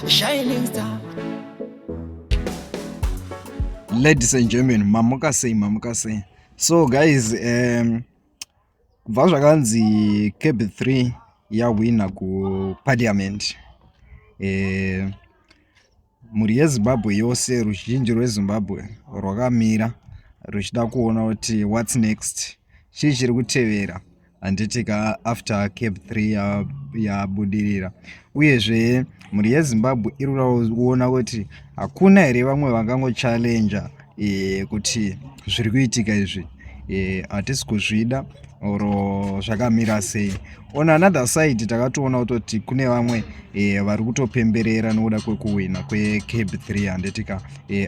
Shining star. Ladies and gentlemen, mamukase. So guys, kubva zvakanzi Cape 3 yawina kuparliament. Muri yeZimbabwe yose, ruzhinji rweZimbabwe rwakamira ruchida kuona kuti what's next, chii chiri kutevera handitika after Cape 3 yabudirira. Uyezve muri yeZimbabwe iri kuona kuti hakuna here vamwe vangangochallenge kuti zviri kuitika izvi hatisi kuzvida oro zvakamira sei. On another side takatoona kuti kune vamwe vari kutopemberera nokuda kwekuwina kweCape 3 handitika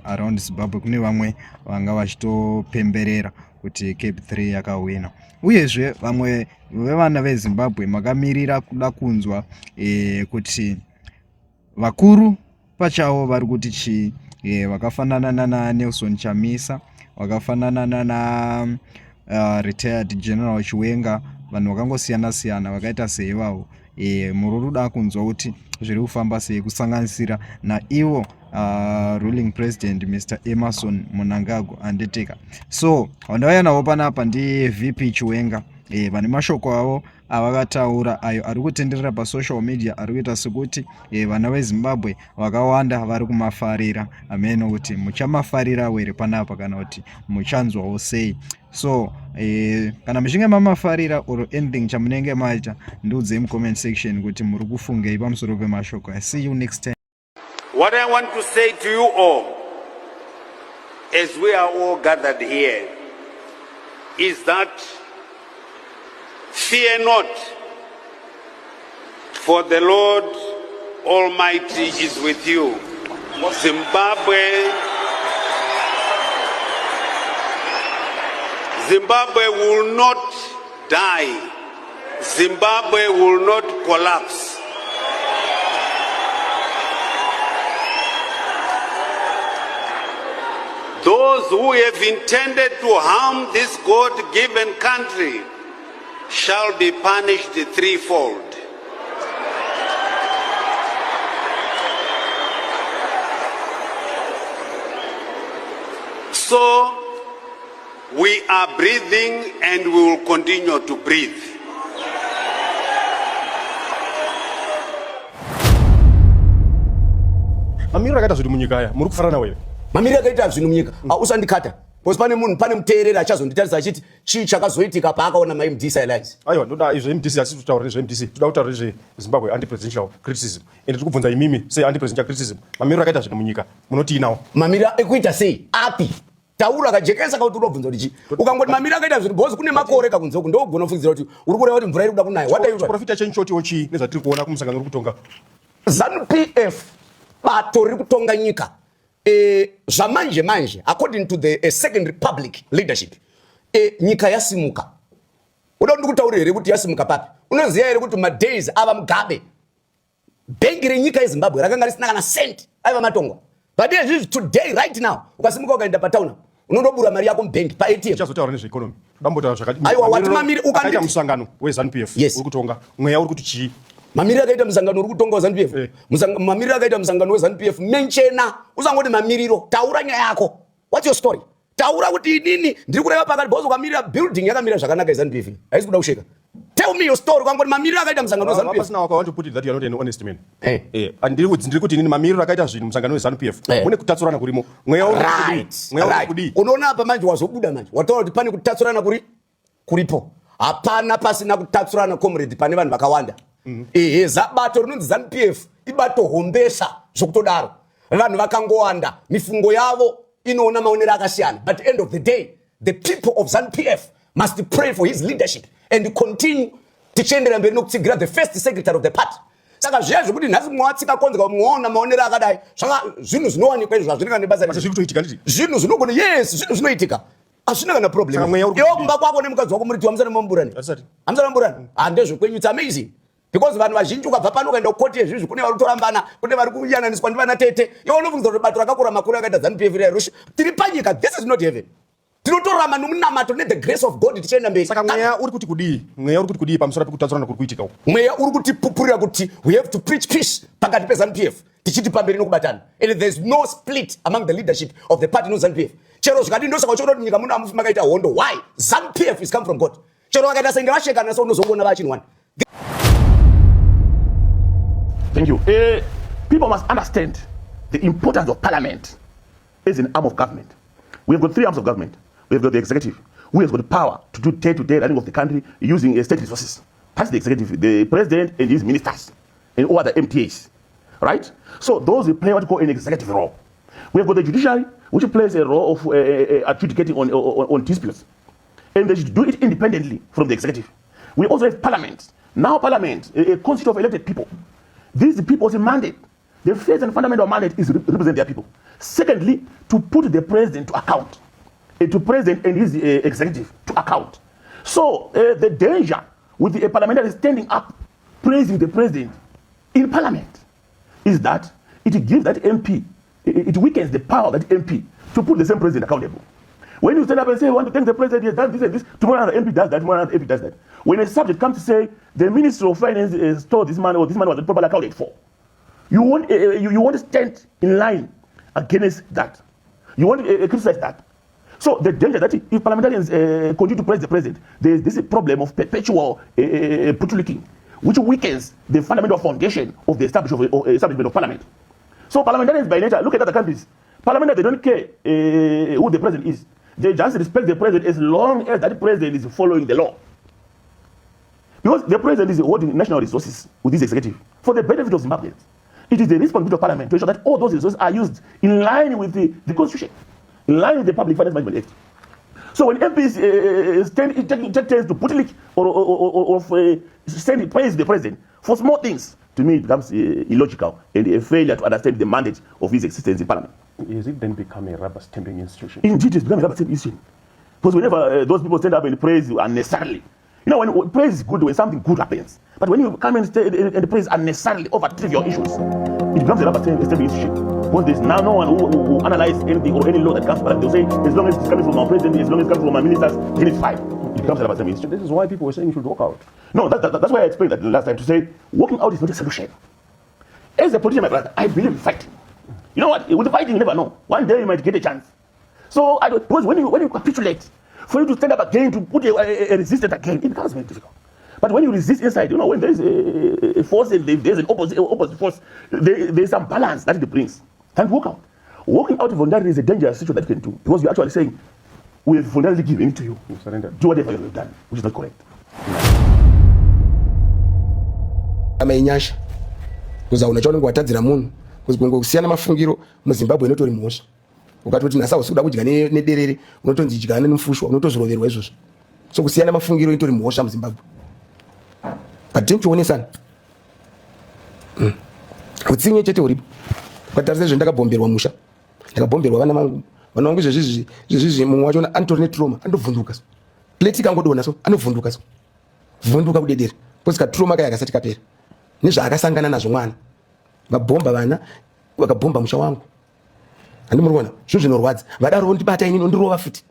around Zimbabwe kune vamwe vanga vachitopemberera kuti Cape 3 yakawina. Uyezve vamwe vevana veZimbabwe makamirira kuda kunzwa kuti vakuru pachavo vari kuti chii, vakafanana naNelson Chamisa, vakafanana nana retired General CHIWENGA, vanhu vakangosiyana vakaita seivavo muri kuda kunzwa kuti zviri kufamba sei, kusanganisira naivo ruling president Mr. Emerson Mnangagwa handiteka. So vandauya navo panapa ndi VP CHIWENGA, vane mashoko avo avakataura ayo ari kutenderera pasocial media, ari kuita sekuti vana veZimbabwe vakawanda vari kumafarira. Ameno kuti muchamafarira here panapa kana kuti muchanzwawo sei. So kana muchinge mamafarira or anything chamunenge maita, ndiudzei mucomment section kuti muri kufungei pamusoro pemashoko. I see you next time. What I want to say to you all, as we are all gathered here, is that fear not, for the Lord Almighty is with you. Zimbabwe will not die. Zimbabwe will not collapse. Those who have intended to harm this God-given country shall be punished threefold. So, we are breathing and we will continue to breathe. Mamira akaita zviri munyika aya muri kufarana wewe. Mamira akaita zvinhu munyika usandikata. Because pane munhu pane muteereri achazonditarisa achiti chii chakazoitika paakaona mai MDC alliance. Aiwa ndoda izvo MDC asisi kutaura nezve MDC. Toda kutaura nezve Zimbabwe anti-presidential criticism. Ende tiri kubvunza imimi sei anti-presidential criticism. Mamira akaita zvinhu munyika munoti inawo. Mamira ekuita sei? Api? Taura kajekesa kuti unobvunza kuti chi. Ukangoti mamira akaita zvinhu because kune makore kakunze uku ndogona kufungidzira kuti uri kureva kuti mvura iri kuda kunaya. What are you doing? Profita change choti ochi nezvatiri kuona kumusangano uri kutonga. ZANU-PF bato riri kutonga nyika. Zvamanje according to the Second Republic leadership nyika yasimuka. Unoda ndikutaurire here kuti yasimuka papi? Unoziya here kuti madays ava Mugabe bhengi renyika yeZimbabwe rakanga risina kana cent aiva matongwa. But today right now ukasimuka ukaenda patauna unondobura mari yako mubhengi paATM. Chazotaura nezve economy. Ndambotaura zvakati. Aiwa wati mamiri ukaita musangano weZANU-PF uri kutonga mweya uri kuti chii? Mamiri akaita musangano uri kutonga weZANU-PF. Mamiri akaita musangano weZANU-PF menchena usangoti mamiriro. Taura nyaya yako. What's your story? Taura kuti inini ndiri kureva pakati bozo kwamirira building yakamira zvakanaka yeZANU-PF. Haisi kuda kusheka. Tell me your story. Kwangoti mamiri akaita musangano weZANU-PF. Pasina wako want to put it that you are not an honest man. Ndiri kuti inini mamiri akaita zvinhu musangano weZANU-PF. Mune kutatsurana kurimo. Mweya uri kudi. Unoona apa manje wazobuda manje. Wataura kuti pane kutatsurana kuripo. Hapana pasina kutatsurana comrade pane vanhu vakawanda. Zabato rinonzi ZANU-PF ibato hombesa zvokutodaro. Vanhu vakangowanda, mifungo yavo inoona maonero akasiyana. But at the end of the day, the people of ZANU-PF must pray for his leadership and continue tichiendera mberi nokutsigira the first secretary of the party. Saka zviya zvekuti nhasi mwatsika konzeka muona maonero akadai, zvaka zvinhu zvinowanikwa izvo zvazvinenge nebasa. Zviri kutoitika nditi. Zvinhu zvinogona zvinhu zvinoitika. Asina kana problem. Iwo kumba kwako nemukadzi wako muri tiwamsana mamburani. Amsana mamburani. Andezvo kwenyu it's amazing. Because vanhu vazhinji ukabva pano ukaenda kukoti yezvizvi kune vari kutorambana, kune vari kuyananiswa ndivana tete. Iwo unofungidzwa kuti bato rakakura makuru akaita ZANU-PF rerusha. Tiri panyika, this is not heaven. tinotorama nomunamato ne the grace of God tichenda mberi. Saka mweya uri kuti kudi pamusoro pekutaurana kuri kuitika uko. Mweya uri kuti pupurira kuti we have to preach peace pakati peZANU-PF tichiti pamberi nokubatana. And there is no split among the leadership of the party no ZANU-PF. Chero zvakadi ndosaka uchiona kuti nyika muno amufi makaita hondo. Why? ZANU-PF is come from God. Chero vakaita senge vashekana so unozongona vachinwana. Thank you. People must understand the importance of parliament as an arm of government. We have got 3 arms of government. We have got the executive, who has got the power to do day-to-day running of the country using state resources. That's the executive, the president and his ministers, and all other MTAs, right? So those will play what we call an executive role. We have got the judiciary, which plays a role of adjudicating on disputes, and they should do it independently from the executive. We also have parliament. Now parliament, consists of elected people. These people's mandate, the first and fundamental mandate is to represent their people. Secondly, to put the president to account, to president and his executive to account. So the danger with the parliamentary standing up, praising the president in parliament, is that it gives that MP, it weakens the power of that MP to put the same president accountable. When you stand up and say, I want to thank the president, he has done this and this, tomorrow another MP does that, tomorrow another MP does that. When a subject comes to say, the Minister of Finance told this man or this man was properly accounted for, you want to stand in line against that. You want to criticize that. So the danger that if parliamentarians continue to praise the president, there is this problem of perpetual bootlicking, which weakens the fundamental foundation of the establishment of parliament. So parliamentarians by nature, look at other countries. Parliament, they don't care who the president is. They just respect the president as long as that president is following the law. Because the president is holding national resources with this executive for the benefit of Zimbabweans. It is the responsibility of parliament to ensure that all those resources are used in line with the constitution, in line with the Public Finance Management Act. So when MPs take turns to bootlick or praise the president for small things, to me it becomes illogical and a failure to understand the mandate of his existence in parliament. Is it then become a rubber stamping institution? Indeed, it's become a rubber stamping institution. Because whenever those people stand up and praise you unnecessarily, you know, when praise is good when something good happens. But when you come and praise unnecessarily over trivial issues, it becomes a rubber stamping institution. Because there's now no one who analyze anything or any law that comes back. They'll say, as long as it's coming from our president, as long as it's coming from our ministers, then it's fine. It becomes a rubber stamping institution. This is why people were saying you should walk out. No, that's why I explained that the last time, to say walking out is not a solution. As a politician, my brother, I believe in fighting. You know what? With the fighting, you never know. One day you might get a chance. So because when you capitulate, for you to stand up again, to put a resistance again, it becomes very difficult. But when you resist inside, you know, when there is a force and there's an opposite force, there's some balance that it brings. Can't walk out. Walking out voluntarily is a dangerous situation that you can do, because you're actually saying, we have voluntarily given it to you. You surrender. Do whatever you've done, which is not correct. Ameinyasha kuza unachoona ngwatadzira munhu kuzigongo kusiyana mafungiro muZimbabwe inotori mhosva ukatoti nasa usuda kudya nederere unotonzi dya nemufushwa unotozoroverwa izvozvo so kusiyana mafungiro inotori mhosva muZimbabwe patinchionesana utsinye chete uripo ukatarisa zvendakabhomberwa musha ndakabhomberwa vana vangu izvezvi mumwe wacho anotori netrauma andobvunduka so pleti kangodona so anovhunduka so vhunduka kudedera kusika trauma kaya kasati kapera nezvaakasangana nazvo mwana vabhomba vana vakabhomba musha wangu handimuriona zvinhu zvinorwadza vadaro vondibata inini vondirova futi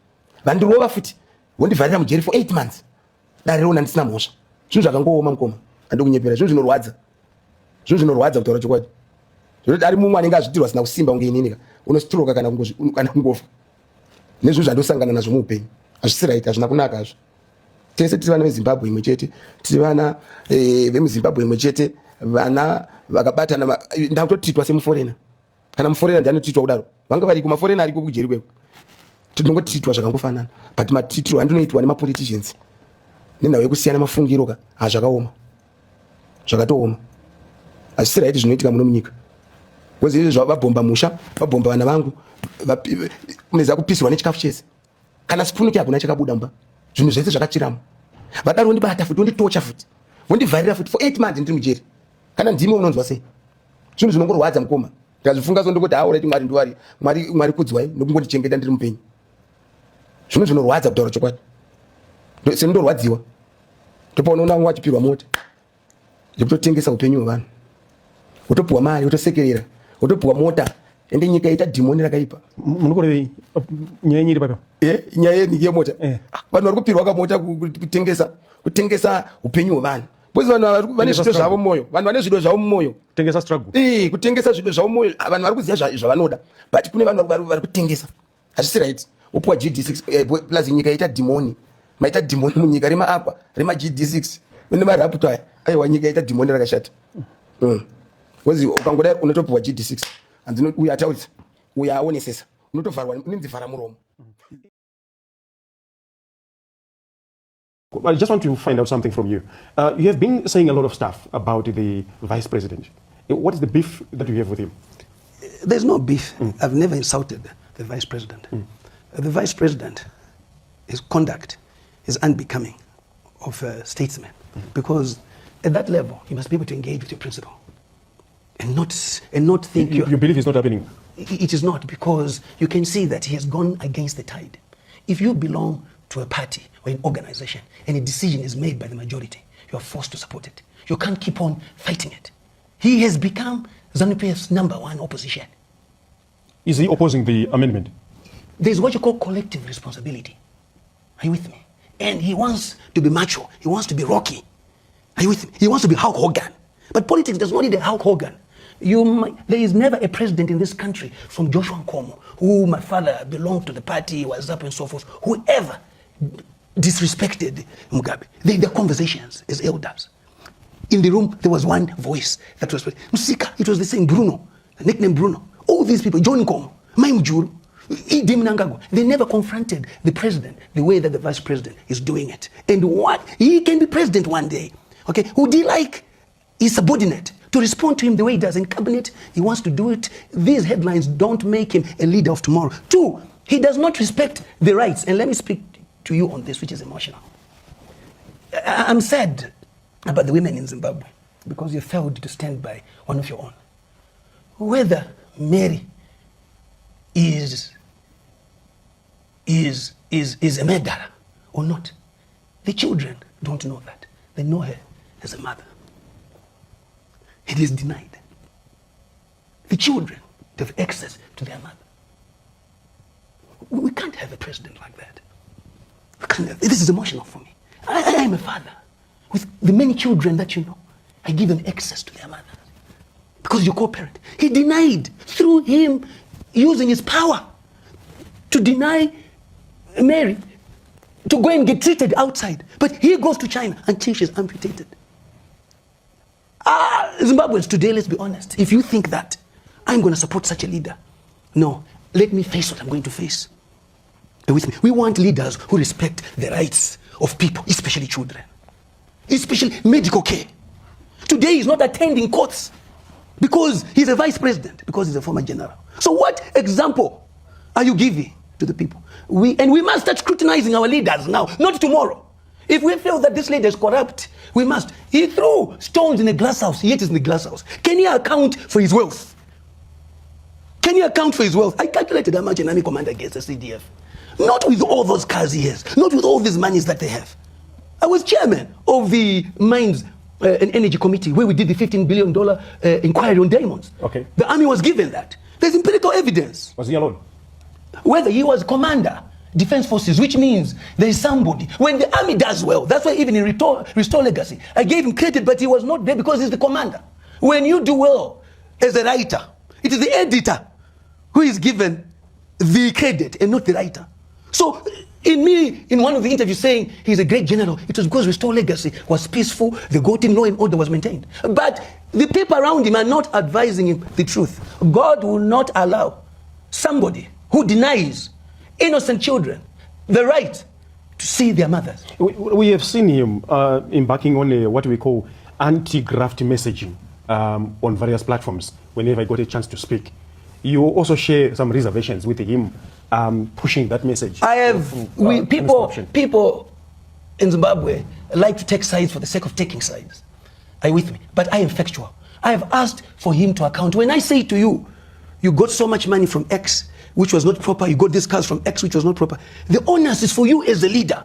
vandirova futi vondivharira mujeri for 8 months dare rona ndisina mhosva zvinhu zvakangooma mukoma handikunyepera zvinhu zvinorwadza kutaura chokwadi zvoti ari mumwe anenge azvitirwa sina kusimba kunge inini unostroka kana kungofa nezvinhu zvandosangana nazvo muupenyu hazvisi right hazvina kunaka hazvo tese tiri vana veZimbabwe imwe chete tiri vana vemuZimbabwe imwe chete vana vakabatana ndakutotitwa semuforena kana muforena ndianotitwa kudaro vanga vari kumaforena ariko kujeri kweko tinongotitwa zvakangofanana but matitiro andinoitwa nemapoliticians nenhau yekusiyana mafungiro ka hazvakaoma zvakatooma hazvisi right zvinoitika muno munyika because izvi zvavabhomba musha vabhomba vana vangu meza kupisirwa nechikafu chese kana sipunu hakuna chakabuda mba zvinhu zvese zvakachiramo vadaro vondibata futi vonditocha futi vondivharira futi for 8 months ndiri mujeri kana ndimi unonzwa sei zvinhu zvinongorwadza mukoma ndikazvifunga so ndikuti haurati mwari ndiwari mwari kudzwai nokungondichengeta ndiri mupenyu zvinhu zvinorwadza kutaura chokwadi sendorwadziwa topaona umwe wachipirwa mota ndikutotengesa upenyu hwevanhu wotopuwa mari wotosekerera wotopuwa mota ende nyika ita demoni rakaipa. Munokore nyaya nyiri papa. Nyaya yemota. Vanhu vari kupirwa kamota kutengesa upenyu hwevanhu. Bozi vanhu vane zvido zvavo mumwoyo. Vanhu vane zvido zvavo mumwoyo. Kutengesa struggle. Kutengesa zvido zvavo mumwoyo. Vanhu vari kuziva zvavanoda. But kune vanhu vari kutengesa. Hazvisi right. Upuwa GD6 plus nyika ita demoni. Maita demoni munyika remaapa rema GD6. Mune marapto aya. Aiwa nyika ita demoni rakashata. Bozi ukangoda unotopuwa GD6. And uya taurisa. Uya aonesesa. Unotovharwa ninzi vhara muromo. I just want to find out something from you. You have been saying a lot of stuff about the vice president. What is the beef that you have with him? There's no beef. I've never insulted the vice president. The vice president, his conduct is unbecoming of a statesman, because at that level you must be able to engage with your principle and not think you believe it's not happening. It is not, because you can see that he has gone against the tide. If you belong to a party or an organization and a decision is made by the majority, you are forced to support it. You can't keep on fighting it. He has become ZANU-PF's #1 opposition. Is he opposing the amendment? There's what you call collective responsibility. Are you with me? And he wants to be macho. He wants to be Rocky. Are you with me? He wants to be Hulk Hogan. But politics does not need a Hulk Hogan. There is never a president in this country, from Joshua Nkomo, who my father belonged to the party, was up and so forth, whoever disrespected Mugabe. The conversations as elders. In the room, there was one voice that was Musika. It was the same Bruno, the nickname Bruno. All these people, John Nkomo, Maimujuru, Idi Mnangagwa, they never confronted the president the way that the vice president is doing it. And what? He can be president one day. Okay? Would he like his subordinate to respond to him the way he does in cabinet? He wants to do it. These headlines don't make him a leader of tomorrow. 2, he does not respect the rights. And let me speak to you on this, which is emotional. I'm sad about the women in Zimbabwe because you failed to stand by one of your own. Whether Mary is a murderer or not, the children don't know that. They know her as a mother. It is denied. The children have access to their mother. We can't have a president like that. This is emotional for me. I am a father with the many children that you know. I give them access to their mother because you co-parent. He denied through him using his power to deny Mary to go and get treated outside. But he goes to China until she's amputated. Zimbabweans today, let's be honest. If you think that I'm going to support such a leader, no, let me face what I'm going to face. With me. We want leaders who respect the rights of people, especially children, especially medical care. Today he's not attending courts because he's a vice president, because he's a former general. So what example are you giving to the people? We must start scrutinizing our leaders now, not tomorrow. If we feel that this leader is corrupt, we must. He threw stones in a glass house, yet is in the glass house. Can he account for his wealth? Can he account for his wealth? I calculated how much an army commander gets a CDF. Not with all those cars he has, not with all these monies that they have. I was chairman of the Mines and Energy Committee where we did the $15 billion inquiry on diamonds. Okay. The army was given that. There's empirical evidence. Was he alone? Whether he was commander, defense forces, which means there is somebody. When the army does well, that's why even in Restore Legacy, I gave him credit, but he was not there because he's the commander. When you do well as a writer, it is the editor who is given the credit and not the writer. So in one of the interviews saying he's a great general, it was because Restore Legacy was peaceful, the golden law and order was maintained. But the people around him are not advising him the truth. God will not allow somebody who denies innocent children the right to see their mothers. We have seen him embarking on what we call anti-graft messaging on various platforms whenever I got a chance to speak. You also share some reservations with him pushing that message. I have people in Zimbabwe like to take sides for the sake of taking sides. Are you with me? But I am factual. I have asked for him to account. When I say to you, you got so much money from X, which was not proper, you got this cars from X, which was not proper, the onus is for you as a leader.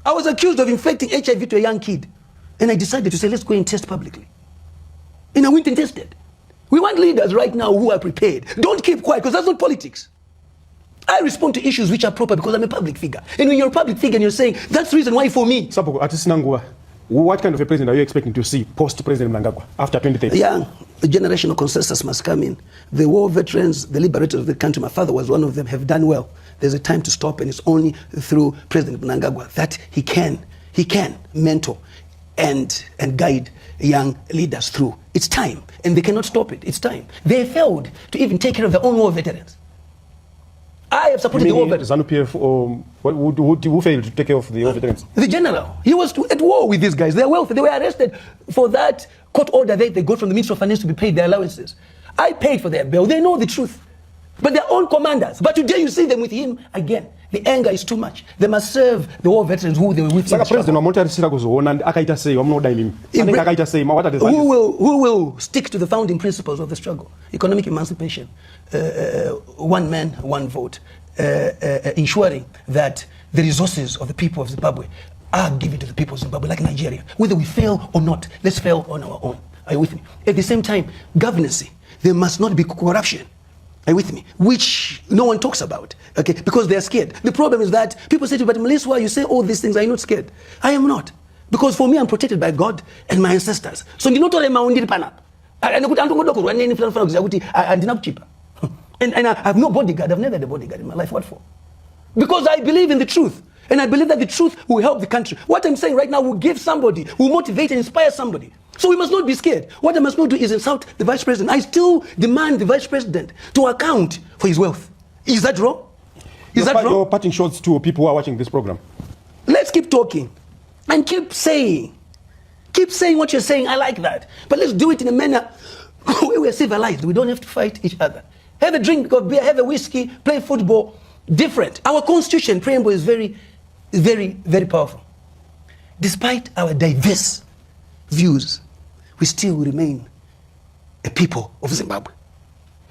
I was accused of infecting HIV to a young kid, and I decided to say, let's go and test publicly. And I went and tested. We want leaders right now who are prepared. Don't keep quiet, because that's not politics. I respond to issues which are proper because I'm a public figure. And when you're a public figure and you're saying, that's the reason why for me. Sapo, what kind of a president are you expecting to see post-President Mnangagwa after 2030? Yeah, a generational consensus must come in. The war veterans, the liberators of the country, my father was one of them, have done well. There's a time to stop, and it's only through President Mnangagwa that he can mentor and guide young leaders through. It's time, and they cannot stop it. It's time. They failed to even take care of their own war veterans. I have supported the war veterans. ZANU-PF, who failed to take care of the war veterans? The general. He was at war with these guys. They're wealthy. They were arrested for that court order they got from the Ministry of Finance to be paid their allowances. I paid for their bail. They know the truth. But they're own commanders. But today you see them with him again. The anger is too much. They must serve the war veterans who they were with. Who will stick to the founding principles of the struggle? Economic emancipation, one man, one vote, ensuring that the resources of the people of Zimbabwe are given to the people of Zimbabwe, like Nigeria. Whether we fail or not, let's fail on our own. Are you with me? At the same time, governance. There must not be corruption. Are you with me? Which no one talks about, okay? Because they're scared. The problem is that people say to me, but Meliswa, you say all these things, are you not scared? I am not. Because for me, I'm protected by God and my ancestors. So you not all and I have no bodyguard. I've never had a bodyguard in my life. What for? Because I believe in the truth. And I believe that the truth will help the country. What I'm saying right now will give somebody, will motivate and inspire somebody. So we must not be scared. What I must not do is insult the vice president. I still demand the vice president to account for his wealth. Is that wrong? Is that wrong? You're parting shots to people who are watching this program. Let's keep talking and keep saying what you're saying. I like that. But let's do it in a manner where we're civilized. We don't have to fight each other. Have a drink of beer, have a whiskey, play football. Different. Our constitution preamble is very, very, very powerful. Despite our diverse views, we still remain a people of Zimbabwe.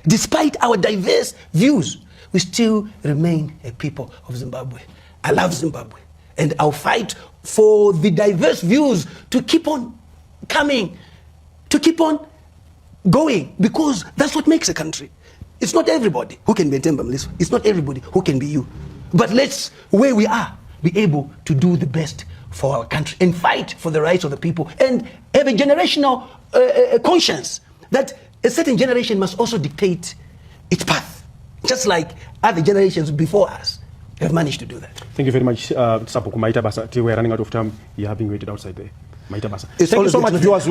Despite our diverse views, we still remain a people of Zimbabwe. I love Zimbabwe, and I'll fight for the diverse views to keep on coming, to keep on going, because that's what makes a country. It's not everybody who can be a Temba Mliswa. It's not everybody who can be you. But let's, where we are, be able to do the best for our country and fight for the rights of the people and have a generational conscience that a certain generation must also dictate its path, just like other generations before us have managed to do that. Thank you very much, Sapo Maita Basa. We're running out of time. You have been waited outside there. Maita Basa. Thank you so much, viewers.